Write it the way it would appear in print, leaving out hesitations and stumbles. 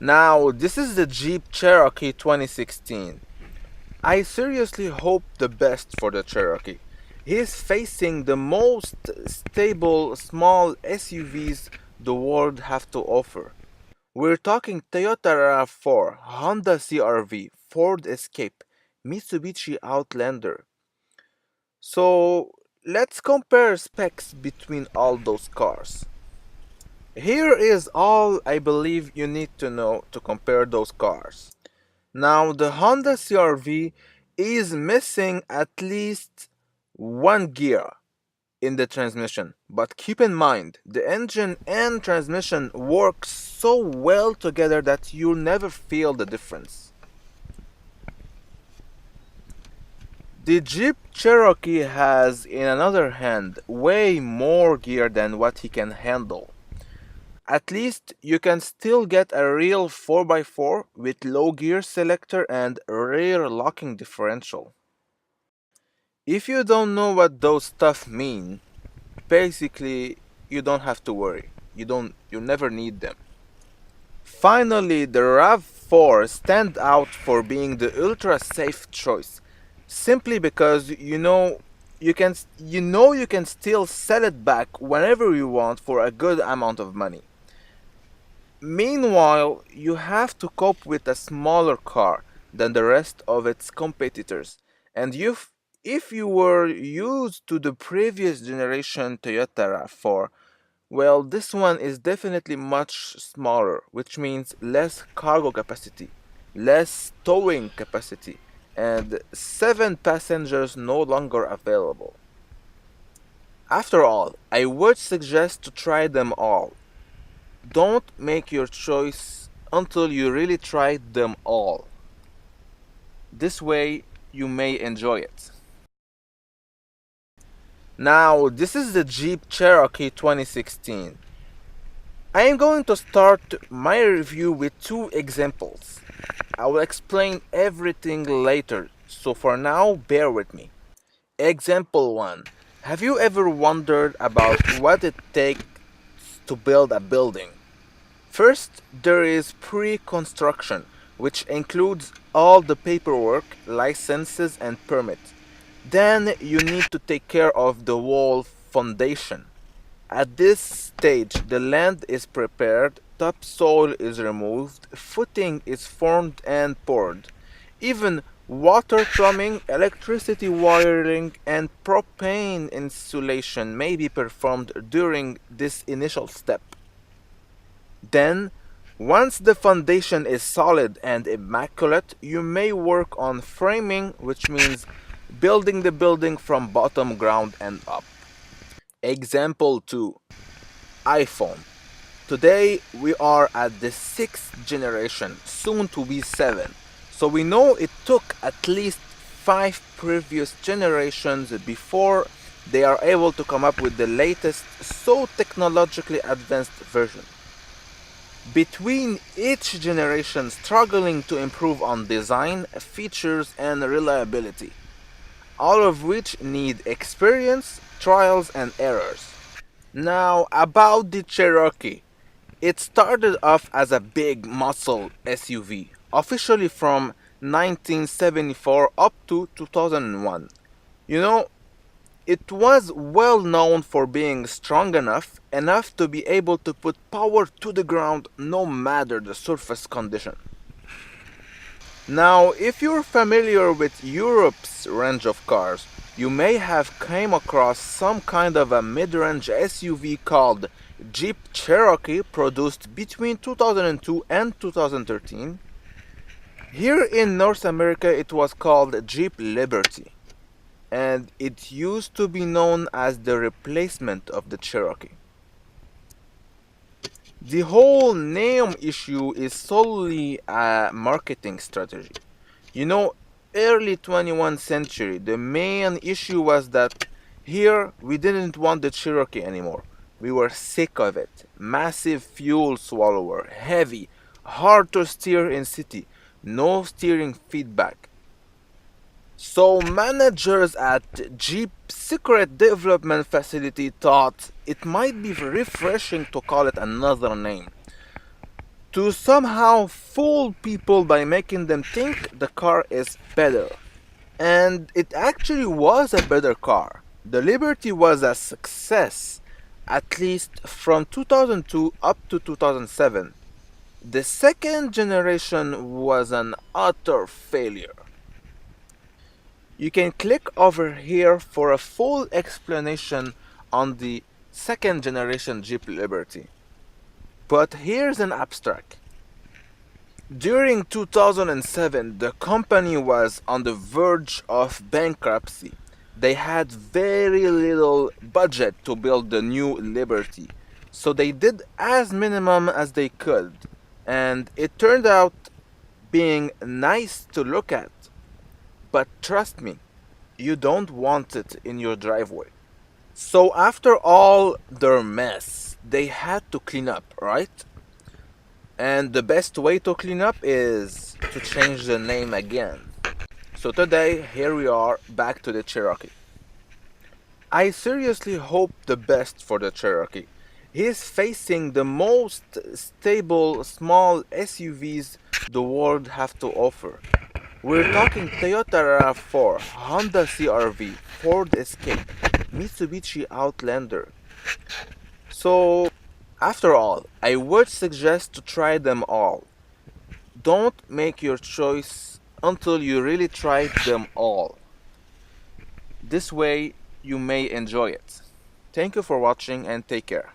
Now, this is the Jeep Cherokee 2016. I seriously hope the best for the Cherokee. He is facing the most stable small SUVs the world have to offer. We're talking Toyota RAV4, Honda CR-V, Ford Escape, Mitsubishi Outlander. So let's compare specs between all those cars. Here is all I believe you need to know to compare those cars. Now, the Honda CR-V is missing at least one gear in the transmission, but keep in mind the engine and transmission work so well together that you'll never feel the difference. The Jeep Cherokee has, in another hand, way more gear than what he can handle. At least you can still get a real 4x4 with low gear selector and rear locking differential. If you don't know what those stuff mean, basically you don't have to worry. You never need them. Finally, the RAV4 stand out for being the ultra safe choice, simply because you can still sell it back whenever you want for a good amount of money. Meanwhile, you have to cope with a smaller car than the rest of its competitors, and if you were used to the previous generation Toyota RAV4, well, this one is definitely much smaller, which means less cargo capacity, less towing capacity, and 7 passengers no longer available. After all, I would suggest to try them all. Don't make your choice until you really try them all. This way, you may enjoy it. Now, this is the Jeep Cherokee 2016. I am going to start my review with two examples. I will explain everything later, so for now, bear with me. Example 1. Have you ever wondered about what it takes to build a building? First, there is pre-construction, which includes all the paperwork, licenses, and permits. Then you need to take care of the wall foundation. At this stage, the land is prepared, topsoil is removed, footing is formed and poured. Even water plumbing, electricity wiring, and propane insulation may be performed during this initial step. Then, once the foundation is solid and immaculate, you may work on framing, which means building the building from bottom ground and up. Example 2. iPhone. Today we are at the 6th generation, soon to be 7. So we know it took at least 5 previous generations before they are able to come up with the latest, so technologically advanced version. Between each generation struggling to improve on design, features, and reliability, all of which need experience, trials, and errors. Now, about the Cherokee. It started off as a big muscle SUV, officially from 1974 up to 2001. You know, it was well known for being strong enough to be able to put power to the ground no matter the surface condition. Now, if you're familiar with Europe's range of cars, you may have came across some kind of a mid-range SUV called Jeep Cherokee, produced between 2002 and 2013. Here in North America it was called Jeep Liberty, and it used to be known as the replacement of the Cherokee. The whole name issue is solely a marketing strategy. You know, early 21st century, the main issue was that here we didn't want the Cherokee anymore. We were sick of it. Massive fuel swallower, heavy, hard to steer in city, no steering feedback. So managers at Jeep Secret Development Facility thought it might be refreshing to call it another name. to somehow fool people by making them think the car is better. And it actually was a better car. The Liberty was a success, at least from 2002 up to 2007. The second generation was an utter failure. You can click over here for a full explanation on the second generation Jeep Liberty. But here's an abstract. During 2007, the company was on the verge of bankruptcy. They had very little budget to build the new Liberty, so they did as minimum as they could, and it turned out being nice to look at. But trust me, you don't want it in your driveway. So after all their mess, they had to clean up, right? And the best way to clean up is to change the name again. So today, here we are back to the Cherokee. I seriously hope the best for the Cherokee. He is facing the most stable small SUVs the world have to offer. We're talking Toyota RAV4, Honda CR-V, Ford Escape, Mitsubishi Outlander. So, after all, I would suggest to try them all. Don't make your choice until you really try them all. This way, you may enjoy it. Thank you for watching and take care.